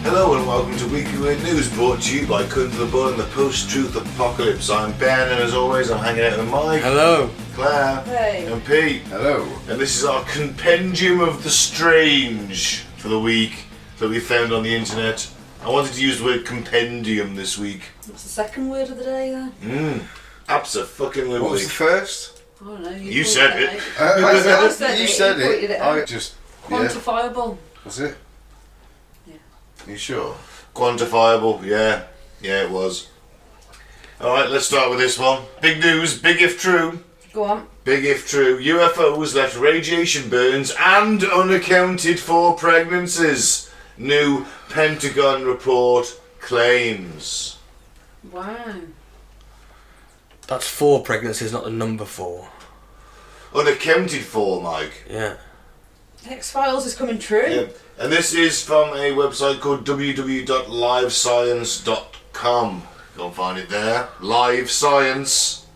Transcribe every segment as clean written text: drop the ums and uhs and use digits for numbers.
Hello and welcome to Weekly Weird News, brought to you by Country the Bull and the Post-Truth Apocalypse. I'm Ben, and as always I'm hanging out with Mike. Hello. Claire. Hey. And Pete. Hello. And this is our compendium of the strange for the week that we found on the internet. I wanted to use the word compendium this week. What's the second word of the day then? Abso-fucking-lutely. What was the first? I don't know. You said it. I said You it. said You pointed it. out. I just. Yeah. Quantifiable. Was it? Yeah. Are you sure? Quantifiable, yeah. Yeah, it was. Alright, let's start with this one. Big news, big if true. Go on. Big if true. UFOs left radiation burns and unaccounted for pregnancies. New Pentagon report claims. Wow. That's 4 pregnancies, not the number 4. Unaccounted for, Mike. Yeah. X-Files is coming true. Yeah. And this is from a website called www.livescience.com. Go and find it there. Live Science.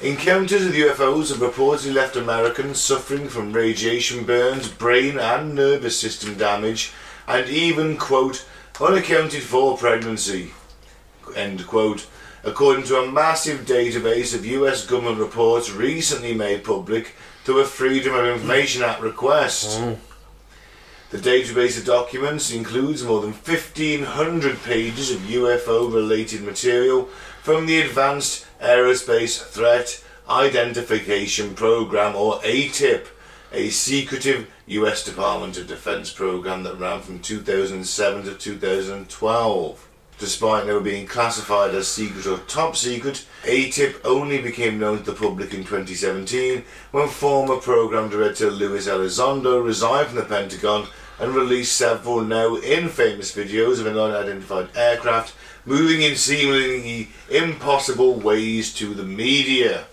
Encounters with UFOs have reportedly left Americans suffering from radiation burns, brain and nervous system damage, and even, quote, unaccounted for pregnancy, end quote, according to a massive database of US government reports recently made public through a Freedom of Information Act request. The database of documents includes more than 1,500 pages of UFO-related material from the Advanced Aerospace Threat Identification Program, or ATIP, a secretive US Department of Defense program that ran from 2007 to 2012. Despite never being classified as secret or top secret, ATIP only became known to the public in 2017 when former program director Luis Elizondo resigned from the Pentagon and released several now infamous videos of an unidentified aircraft moving in seemingly impossible ways to the media.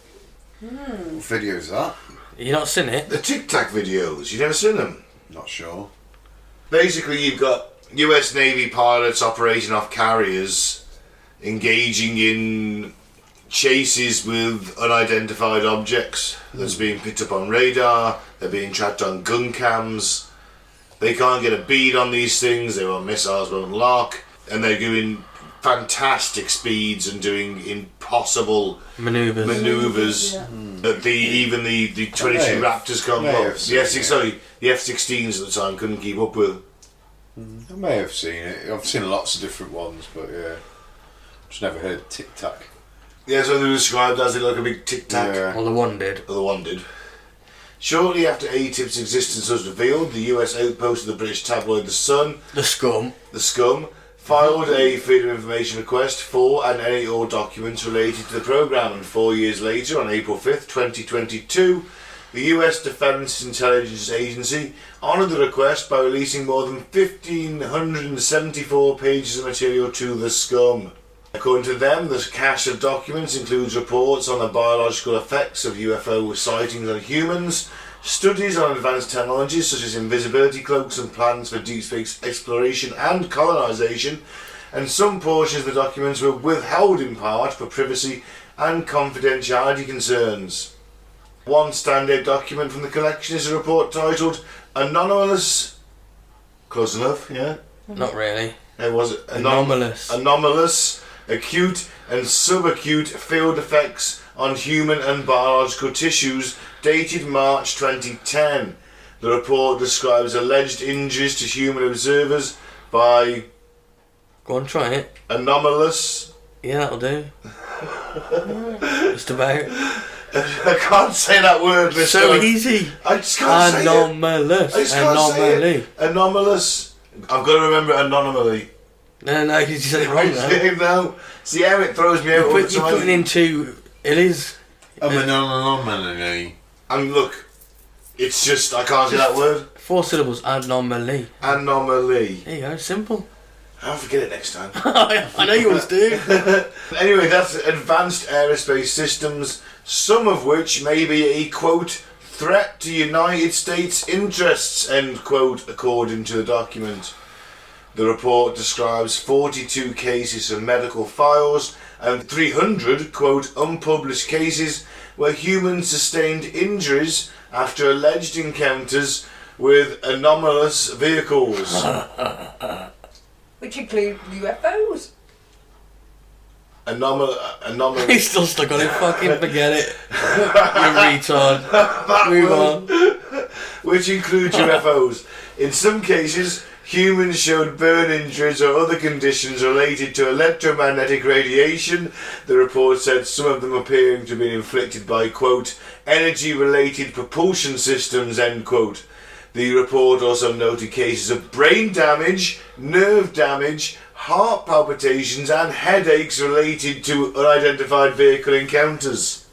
What video is that? You not seen it? The Tic Tac videos, you never seen them? Not sure. Basically, you've got US Navy pilots operating off carriers, engaging in chases with unidentified objects that's being picked up on radar. They're being tracked on gun cams. They can't get a bead on these things. They won't, missiles won't lock, and they're doing fantastic speeds and doing impossible maneuvers Yeah. that even the 22 Raptors can't may pop. have seen The F-16s at the time couldn't keep up with. I may have seen it. I've seen lots of different ones, but yeah. Just never heard Tic Tac. Yeah, so they're described as they like a big tic tac. Yeah. Well, the one did. Or the one did. Shortly after ATIP's existence was revealed, the US outpost of the British tabloid The Sun, The scum. The Scum, filed a Freedom of Information request for and any all documents related to the programme, and 4 years later, on April 5th, 2022, the US Defense Intelligence Agency honoured the request by releasing more than 1,574 pages of material to The Scum. According to them, the cache of documents includes reports on the biological effects of UFO sightings on humans, studies on advanced technologies such as invisibility cloaks and plans for deep space exploration and colonisation, and some portions of the documents were withheld in part for privacy and confidentiality concerns. One standout document from the collection is a report titled Anomalous... Close enough, yeah? Not really. It was Anomalous. Anomalous, acute and subacute field effects on human and biological tissues, dated March 2010. The report describes alleged injuries to human observers by Go on, try it. anomalous... Yeah, that'll do. Just about. I can't say that word this So time. easy. I just can't say it. Anomalous. I just can't say Anomaly. it. Anomalous. I've got to remember anomaly. No, you said it wrong now. No. See how it throws me out all the You're time. putting into... It is... Anomaly. And look, it's just, I can't say that word. 4 syllables. Anomaly. Anomaly. There you go. Simple. I'll forget it next time. I know you always do. Anyway, that's Advanced Aerospace Systems some of which may be a, quote, threat to United States interests, end quote, according to the document. The report describes 42 cases of medical files and 300, quote, unpublished cases where humans sustained injuries after alleged encounters with anomalous vehicles. Which include UFOs. Anomalous. He's still stuck on it. Fucking forget it. You retard. Move on. Which include UFOs. In some cases, humans showed burn injuries or other conditions related to electromagnetic radiation. The report said some of them appearing to have been inflicted by, quote, energy-related propulsion systems, end quote. The report also noted cases of brain damage, nerve damage, heart palpitations and headaches related to unidentified vehicle encounters.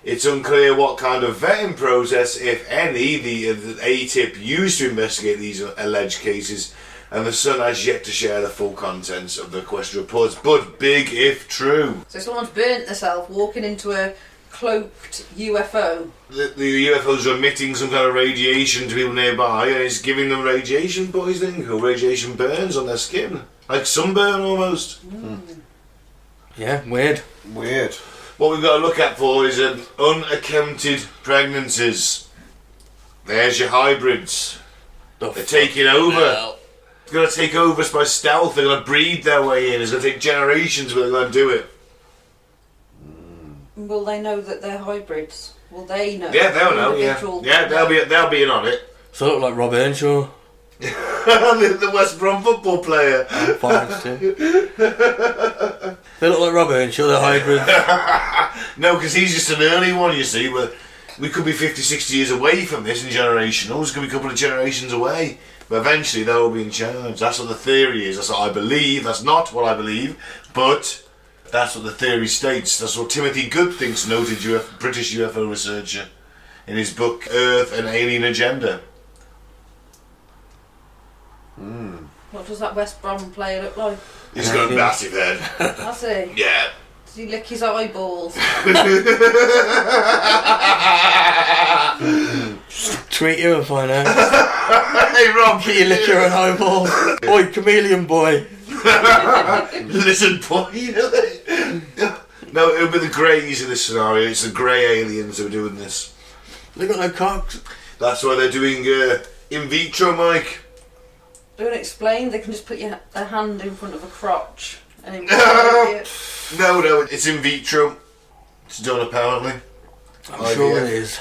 It's unclear what kind of vetting process, if any, the ATIP used to investigate these alleged cases, and the Sun has yet to share the full contents of the question reports, but big if true. So someone's burnt themselves walking into a cloaked UFO. The UFOs are emitting some kind of radiation to people nearby, and it's giving them radiation poisoning or radiation burns on their skin. Like sunburn almost. Yeah, weird. Weird. What we've got to look at for is unaccounted pregnancies. There's your hybrids. They're taking over. Hell. They're going to take over us by stealth. They're going to breed their way in. It's going to take generations, but they're going to do it. Will they know that they're hybrids? Will they know? Yeah, they'll know. Yeah, Individual- they'll be in on it. So I look like Rob Earnshaw. The West Brom football player. Fine, too. They look like Rob Earnshaw, they're hybrids. No, because he's just an early one, you see. But we could be 50, 60 years away from this in generationals. Could be a couple of generations away. But eventually they'll be in charge. That's what the theory is. That's what I believe. That's not what I believe. But that's what the theory states. That's what Timothy Good thinks, noted British UFO researcher, in his book Earth and Alien Agenda. What does that West Brom player look like? He's got a massive head. Has he? Yeah. Does he lick his eyeballs? Tweet you and find out. Hey Rob, Get your liquor and eyeballs. Oi, chameleon boy. listen, boy. No, it'll be the greys in this scenario. It's the grey aliens who are doing this. They got no cocks. That's why they're doing in vitro, Mike. Unexplained, they can just put their hand in front of a crotch and it No, it's in vitro. It's done apparently. I'm sure it is.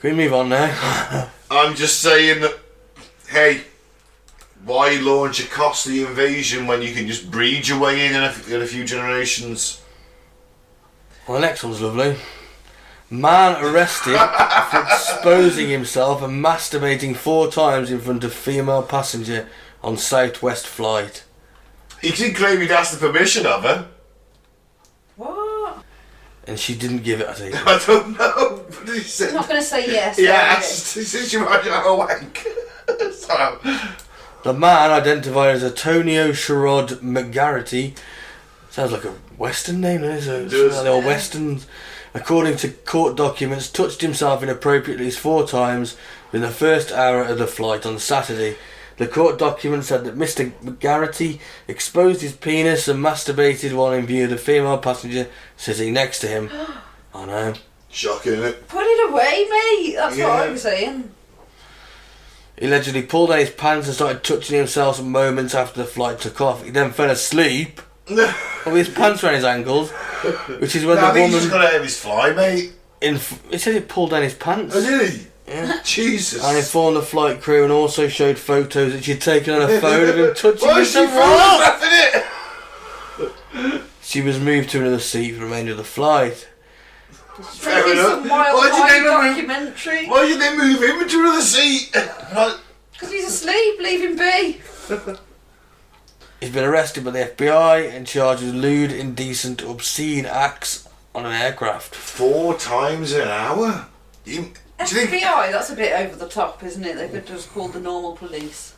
Can we move on now? I'm just saying that, hey, why launch a costly invasion when you can just breed your way in a few generations? Well, the next one's lovely. Man arrested for exposing himself and masturbating 4 times in front of female passenger on Southwest flight. He did claim he'd asked the permission of her. What? And she didn't give it, I think. I don't know, but he said... I'm not going to say yes. He are asked. He said she might have a wank. So... The man, identified as Antonio Sherrod McGarity, sounds like a Western name, doesn't it? It does. The old Westerns. According to court documents, touched himself inappropriately 4 times in the first hour of the flight on Saturday. The court document said that Mr. McGarity exposed his penis and masturbated while in view of the female passenger sitting next to him. I know. Shocking, isn't it? Put it away, mate. That's Yeah. what I'm saying. He allegedly pulled down his pants and started touching himself moments after the flight took off. He then fell asleep with his pants around his ankles, which is when I the think he's just woman... got out of his fly, mate. He said he pulled down his pants. Oh, did he? Yeah. Jesus. And informed the flight crew and also showed photos that she'd taken on a phone of him touching Why is she himself. photographing it? She was moved to another seat for the remainder of the flight. Fair Drinking enough. some wild Why did wine they not move- documentary. Why did they move him into another seat? Right. Because he's asleep, leave him be. He's been arrested by the FBI and charged with lewd, indecent, obscene acts on an aircraft. 4 times an hour? Do you think... FBI, that's a bit over the top, isn't it? They could just call the normal police.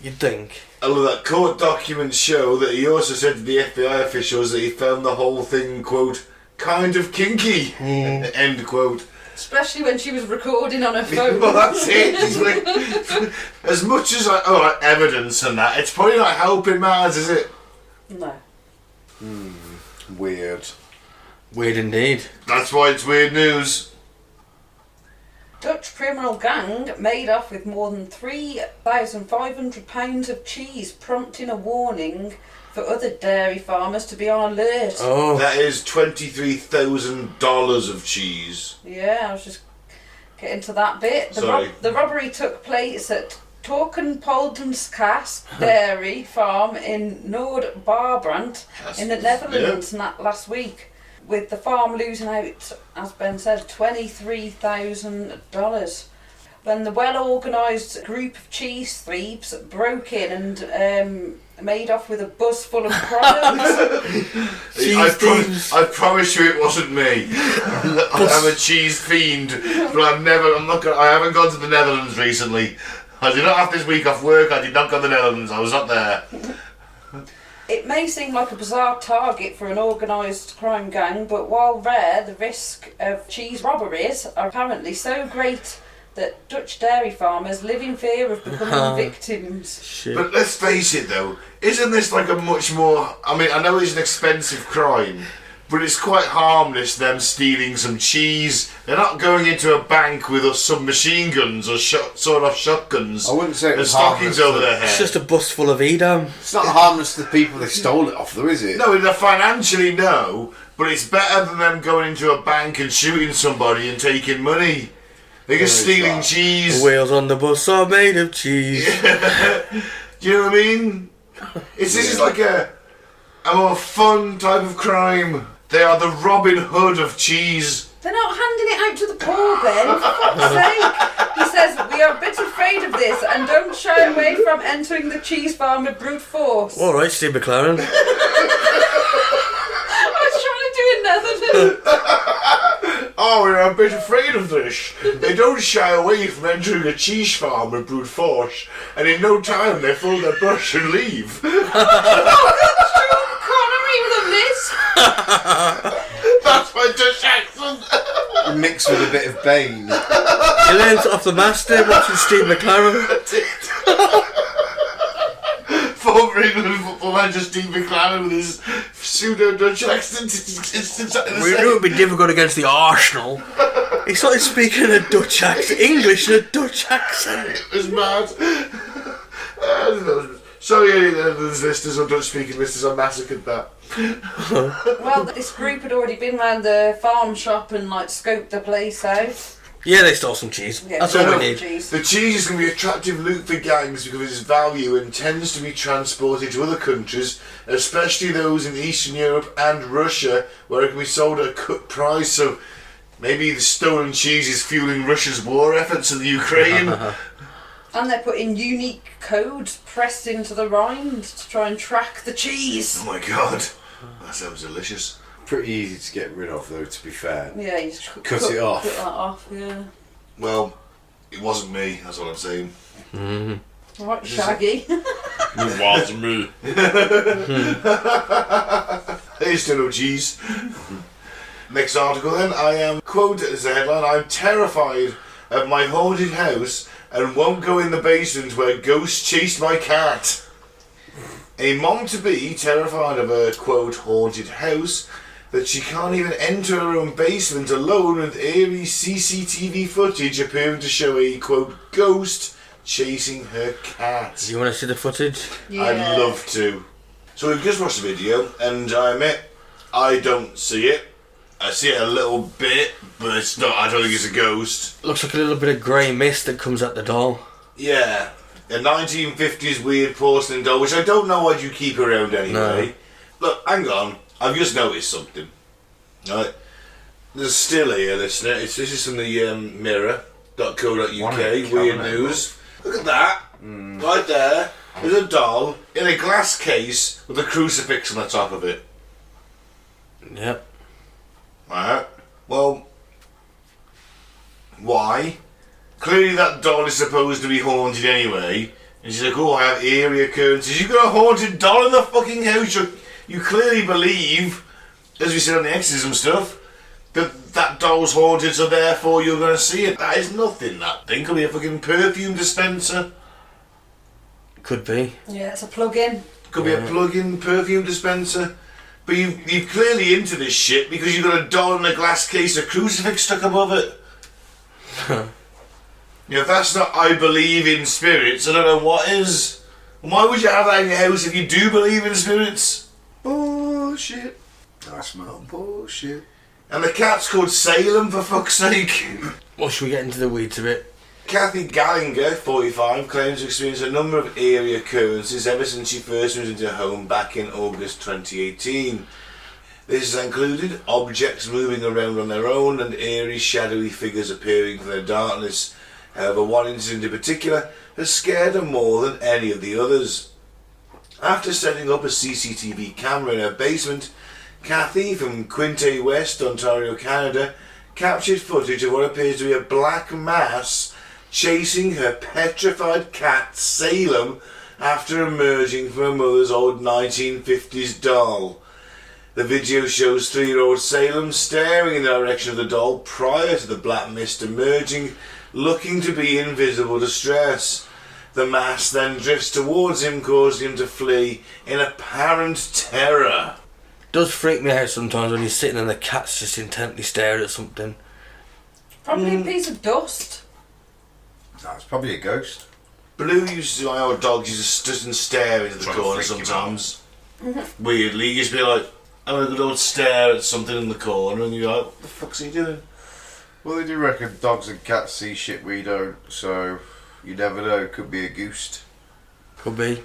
You'd think. Although that court documents show that he also said to the FBI officials that he found the whole thing, quote, kind of kinky. End quote. Especially when she was recording on her phone. Well, that's it. She's like, as much as like evidence and that, it's probably not helping matters, is it? No. Weird. Weird indeed. That's why it's weird news. Dutch criminal gang made off with more than £3,500 of cheese, prompting a warning for other dairy farmers to be on alert. Oh. That is $23,000 of cheese. Yeah, I was just getting to that bit. Sorry. The robbery took place at Torkenpolderskast Dairy Farm in Noord-Brabant in the Netherlands last week, with the farm losing out, as Ben said, $23,000 when the well-organised group of cheese thieves broke in and made off with a bus full of products. I promise you it wasn't me. I'm a cheese fiend, but I haven't gone to the Netherlands recently. I did not have this week off work. I did not go to the Netherlands. I was not there. It may seem like a bizarre target for an organised crime gang, but while rare, the risk of cheese robberies are apparently so great that Dutch dairy farmers live in fear of becoming victims. Shit. But let's face it though, isn't this like a much more... I mean, I know it's an expensive crime, but it's quite harmless, them stealing some cheese. They're not going into a bank with some machine guns or sawed-off shotguns I wouldn't say it and was stockings harmless over their It's head. just a bus full of Edam. It's not harmless to the people they stole it off, though, is it? No, financially no, but it's better than them going into a bank and shooting somebody and taking money. They're just stealing cheese. The wheels on the bus are made of cheese. Do you know what I mean? This is like a more fun type of crime. They are the Robin Hood of cheese. They're not handing it out to the poor, Ben, for fuck's sake. He says, we are a bit afraid of this and don't shy away from entering the cheese farm with brute force. Alright, Steve McLaren. I was trying to do a Netherlands. Oh, we're a bit afraid of this. They don't shy away from entering a cheese farm with brute force, and in no time they fold their brush and leave. Connery with a lisp. That's my Dutch accent. Mixed with a bit of Bane. He learns off the master watching Steve McLaren. Former England football manager Steve McLaren with his pseudo-Dutch accent. It's exactly the We same. knew it would be difficult against the Arsenal. He started speaking in a Dutch accent, English in a Dutch accent. It was mad. Sorry, there's listeners or Dutch-speaking listeners, I massacred that. Well, this group had already been round the farm shop and scoped the place out. Yeah, they stole some cheese. Yeah, That's all we no, need. Cheese. The cheese is going to be attractive loot for gangs because of its value and tends to be transported to other countries, especially those in Eastern Europe and Russia, where it can be sold at a cut price. So maybe the stolen cheese is fueling Russia's war efforts in the Ukraine. And they're putting unique codes pressed into the rind to try and track the cheese. Oh my god, that sounds delicious. Pretty easy to get rid of, though, to be fair. Yeah, you just Cut it off. Cut that off, yeah. Well, it wasn't me, that's what I'm saying. Right, Shaggy. It wasn't me. There's still no cheese. Next article then, I am, quote as the headline, I'm terrified of my haunted house and won't go in the basement where ghosts chased my cat. A mom-to-be terrified of a, quote, haunted house that she can't even enter her own basement alone with eerie CCTV footage appearing to show a, quote, ghost chasing her cat. Do you want to see the footage? Yeah. I'd love to. So we've just watched the video, and I admit, I don't see it. I see it a little bit, but it's not. I don't think it's a ghost. Looks like a little bit of grey mist that comes at the doll. Yeah, a 1950s weird porcelain doll, which I don't know why you keep around anyway. No. Look, hang on. I've just noticed something. Right, there's still here, listener. This is from the mirror.co.uk. Weird news. Look at that. Right there. There's a doll in a glass case with a crucifix on the top of it. Yep. Right. Well, why? Clearly that doll is supposed to be haunted anyway. And she's like, oh, I have eerie occurrences. You've got a haunted doll in the fucking house. You clearly believe as we said on the exorcism stuff, that doll's haunted, so therefore you're going to see it. That is nothing, that thing. Could be a fucking perfume dispenser. Could be. Yeah, it's a plug-in. Could be a plug-in perfume dispenser. But you're clearly into this shit because you've got a doll in a glass case, a crucifix stuck above it. If that's not I believe in spirits, I don't know what is. Why would you have that in your house if you do believe in spirits? Bullshit. That's not bullshit. And the cat's called Salem, for fuck's sake. Well, should we get into the weeds a bit? Kathy Gallinger, 45, claims to experience a number of eerie occurrences ever since she first moved into her home back in August 2018. This has included objects moving around on their own and eerie, shadowy figures appearing from their darkness. However, one incident in particular has scared her more than any of the others. After setting up a CCTV camera in her basement, Kathy from Quinte West, Ontario, Canada, captured footage of what appears to be a black mass chasing her petrified cat Salem after emerging from her mother's old 1950s doll. The video shows 3-year-old Salem staring in the direction of the doll prior to the black mist emerging, looking to be in visible distress. The mass then drifts towards him, causing him to flee in apparent terror. It does freak me out sometimes when you're sitting and the cat's just intently staring at something. Probably a piece of dust. No, it's probably a ghost. Blue used to, my old dog used to sit and stare into the Trying to corner freak him sometimes. Weirdly, you just be like, having a good old stare at something in the corner, and you're like, what the fuck's he doing? Well, they do reckon dogs and cats see shit we don't, so you never know. It could be a ghost. Could be.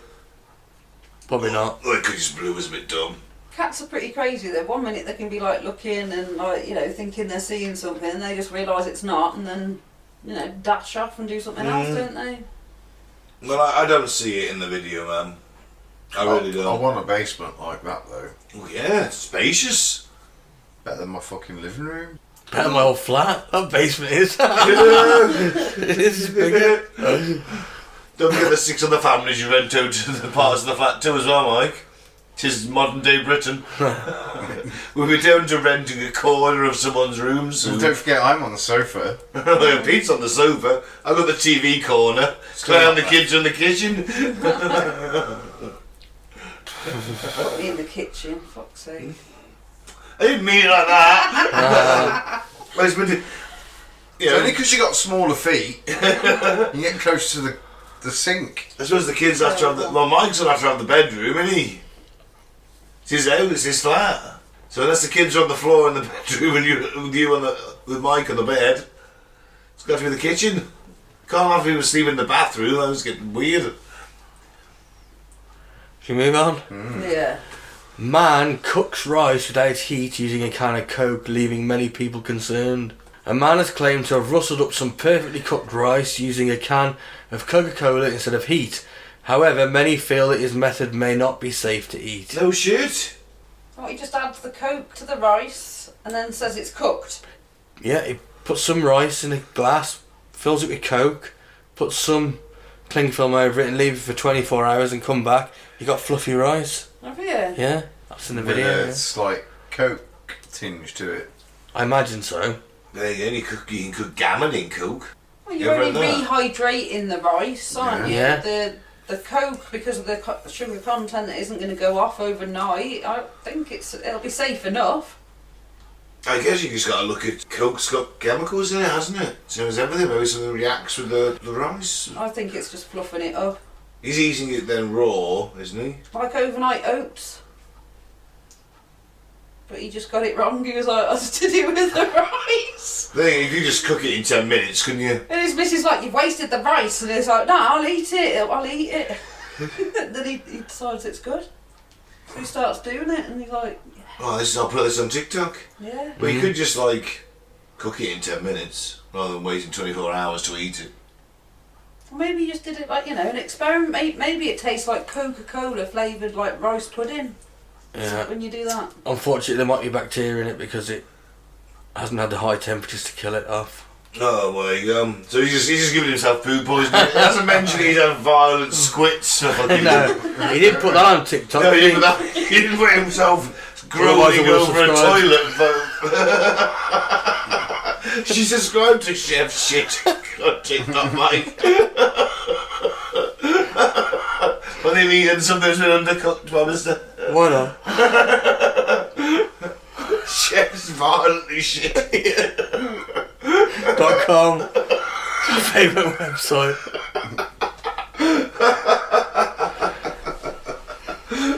Probably not. Well, because Blue was a bit dumb. Cats are pretty crazy though. One minute they can be like looking and like, thinking they're seeing something, and they just realise it's not, and then, dash off and do something else, don't they? Well, I don't see it in the video, man. I really don't. I want a basement like that, though. Oh, yeah, it's spacious. Better than my fucking living room. Better than my old flat. That basement is. It is bigger. Don't forget the 6 other families you rent out to the parts of the flat too as well, Mike. Tis modern day Britain. We'll be down to renting a corner of someone's room soon. Don't forget, I'm on the sofa. Pete's on the sofa. I've got the TV corner. Claire and the kids are in the kitchen. Put me in the kitchen, fuck's sake. I didn't mean it like that. It's only because you got smaller feet. You get close to the sink. I suppose the kids have to have the... Well, Mike's will have to have the bedroom, isn't he? It's his house, it's his flat. So unless the kids are on the floor in the bedroom and with Mike on the bed, it's got to be the kitchen. Can't have people sleep in the bathroom, that was getting weird. Should we move on? Yeah. Man cooks rice without heat using a can of Coke, leaving many people concerned. A man has claimed to have rustled up some perfectly cooked rice using a can of Coca-Cola instead of heat. However, many feel that his method may not be safe to eat. No shit. Oh, he just adds the Coke to the rice and then says it's cooked. Yeah, he puts some rice in a glass, fills it with Coke, puts some cling film over it and leave it for 24 hours and come back. You got fluffy rice. Have you? Yeah, that's in the video. Yeah, it's like Coke tinge to it. I imagine so. You can cook gammon in Coke. Well, you're Ever only had that? rehydrating the rice, aren't you? Yeah. The Coke, because of the sugar content, isn't going to go off overnight. I think it'll be safe enough. I guess you just got to look at Coke's got chemicals in it, hasn't it? Same as everything, maybe something reacts with the rice. I think it's just fluffing it up. He's eating it then raw, isn't he? Like overnight oats. But he just got it wrong. He was like, that's to do with the rice. Then if you just cook it in 10 minutes, couldn't you? And his missus like, you've wasted the rice. And he's like, no, I'll eat it. Then he decides it's good. So he starts doing it and he's like, Oh, I'll put this on TikTok. yeah. Well, you could just cook it in 10 minutes rather than waiting 24 hours to eat it. Well, maybe he just did it an experiment. Maybe it tastes like Coca-Cola flavoured like rice pudding. Yeah. When you do that. Unfortunately, there might be bacteria in it because it hasn't had the high temperatures to kill it off. Oh my god. So he's just giving himself food poisoning. He hasn't mentioned he's had violent squits. No, he didn't put that on TikTok. No, did he he? didn't put himself groaning would've over a subscribed. toilet. She subscribed to Chef Shit on TikTok, Mike. When they've eaten something that's been undercooked, Mister. Why not? Chef's violently shit. .com. My favourite website.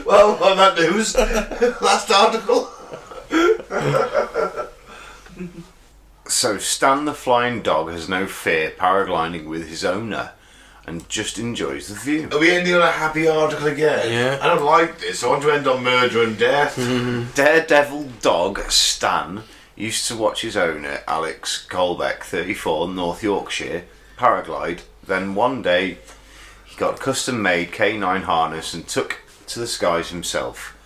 Well, on that news, last article. So Stan the flying dog has no fear paragliding with his owner and just enjoys the view. Are we ending on a happy article again? Yeah. I don't like this. I want to end on murder and death. Daredevil dog Stan used to watch his owner, Alex Colbeck, 34, North Yorkshire, paraglide. Then one day he got a custom-made K9 harness and took to the skies himself.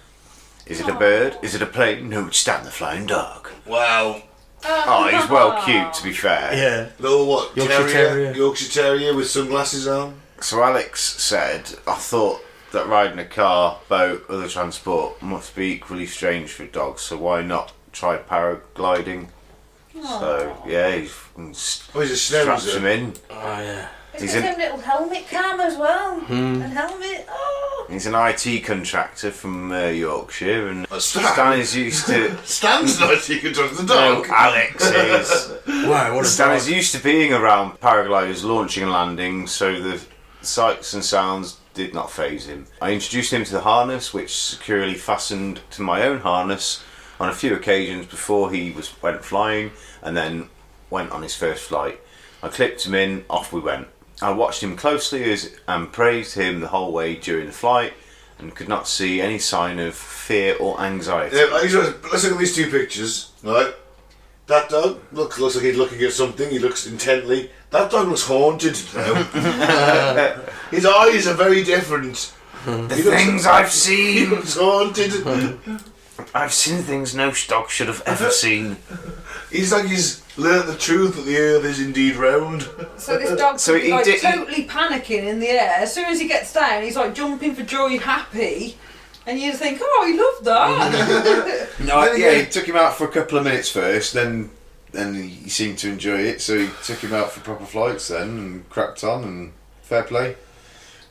Is it a bird? Is it a plane? No, it's Stan the flying dog. Wow. Oh, he's well cute, to be fair. Yeah. Little what? Yorkshire Terrier. Yorkshire Terrier with sunglasses on. So Alex said, I thought that riding a car, boat, other transport must be equally strange for dogs, so why not try paragliding? So, yeah, Oh, he's a straps schnauzer. him in. Oh, yeah. He's got his little helmet cam as well. And helmet. Oh. He's an IT contractor from Yorkshire, and Stan? Stan is used to... Stan's not you can talk to the No, dog. Alex is. Wow, what a Stan dog. is used to being around paragliders launching and landing, so the sights and sounds did not faze him. I introduced him to the harness, which securely fastened to my own harness on a few occasions before he went flying, and then went on his first flight. I clipped him in, off we went. I watched him closely and praised him the whole way during the flight, and could not see any sign of fear or anxiety. Let's look at these two pictures, right? That dog looks like he's looking at something. He looks intently. That dog looks haunted now. His eyes are very different. The things I've He seen! looks haunted. I've seen things no dog should have ever seen. He's like he's learnt the truth that the earth is indeed round. So this dog's So he like did- totally panicking in the air. As soon as he gets down, he's like jumping for joy, happy. And you think, oh, he loved that. No, Then yeah, again- he took him out for a couple of minutes first, then he seemed to enjoy it, so he took him out for proper flights then, and cracked on, and fair play.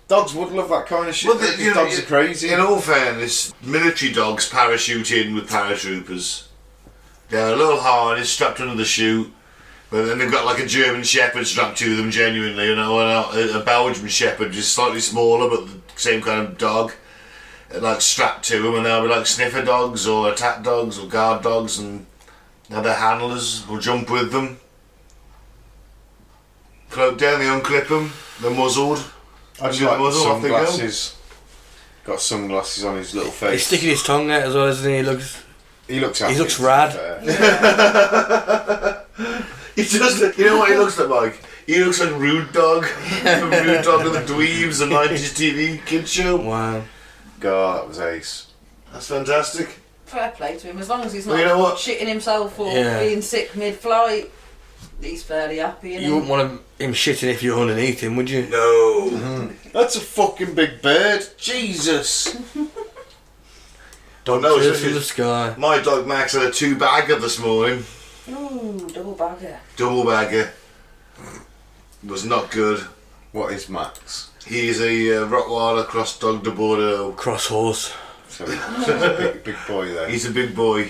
Dogs would love that kind of shit. Well, These dogs are crazy. In all fairness, military dogs parachute in with paratroopers. They're a little harness strapped under the chute, but then they've got like a German Shepherd strapped to them genuinely, you know, and a Belgian Shepherd, just slightly smaller but the same kind of dog, like strapped to them, and they'll be like sniffer dogs or attack dogs or guard dogs, and now their handlers will jump with them. Float down, they unclip them, they're muzzled. I just Under the like the muzzle, off they go. sunglasses. Got sunglasses on his little face. He's sticking his tongue out as well, isn't he? He looks happy, He looks to be rad. fair. He just, you know what he looks like, Mike? He looks like Rude Dog from Rude Dog and the Dweebs, the 90s TV kids show. Wow. God, that was ace. That's fantastic. Fair play to him, as long as he's not Well, you know what? shitting himself or Yeah. being sick mid-flight. He's fairly happy, isn't You he? wouldn't want him shitting if you're underneath him, would you? No. That's a fucking big bird. Jesus. Don't know, Birds especially in the sky. my dog Max had a 2-bagger this morning. Ooh, double bagger. Double bagger. Was not good. What is Max? He's a Rottweiler cross dog de Bordeaux. Cross horse. So he's a big boy there. He's a big boy.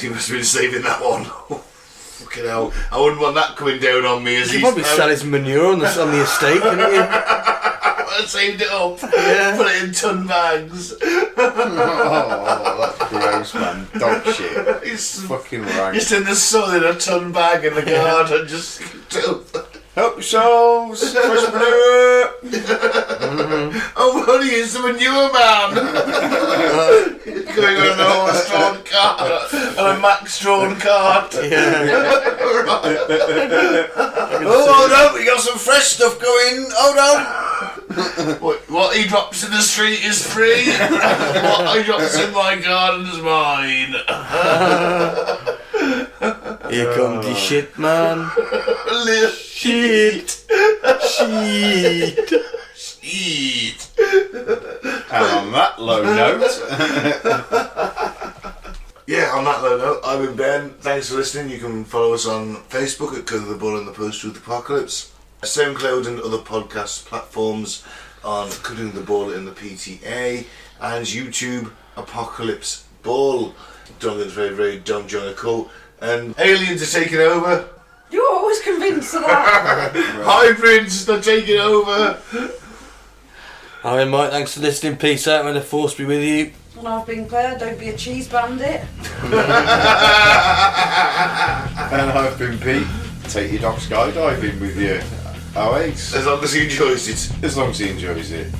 He must have been saving that one. Fucking hell. I wouldn't want that coming down on me as You he's could probably sell his manure on the estate, couldn't you? I saved it up. Yeah. Put it in ton bags. Oh, that's gross, man. Dog shit. It's Fucking rank. just in the sun in a ton bag in the garden. Just Help yourselves. Fresh manure. oh, honey, it's the manure man. Going on an horse-drawn cart, on a Max-drawn cart. Oh, hold on. We got some fresh stuff going. Hold on. What he drops in the street is free. What he drops in my garden is mine. Here comes the shit, man. Shit. Shit. Eat. And on that low note, Yeah, on that low note, I've been Ben. Thanks for listening. You can follow us on Facebook at Colour the Bull and the Post-Truth Apocalypse, SoundCloud and other podcast platforms on Cutting the Bull in the PTA, and YouTube Apocalypse Bull. Duncan's very dumb jungle cool. And aliens are taking over. You're always convinced of that. Hybrids are taking over. I've been Mike, thanks for listening. Peace out, may the force be with you. And I've been Claire, don't be a cheese bandit. And I've been Pete. Take your dog skydiving with you. Alex. As long as he enjoys it. As long as he enjoys it.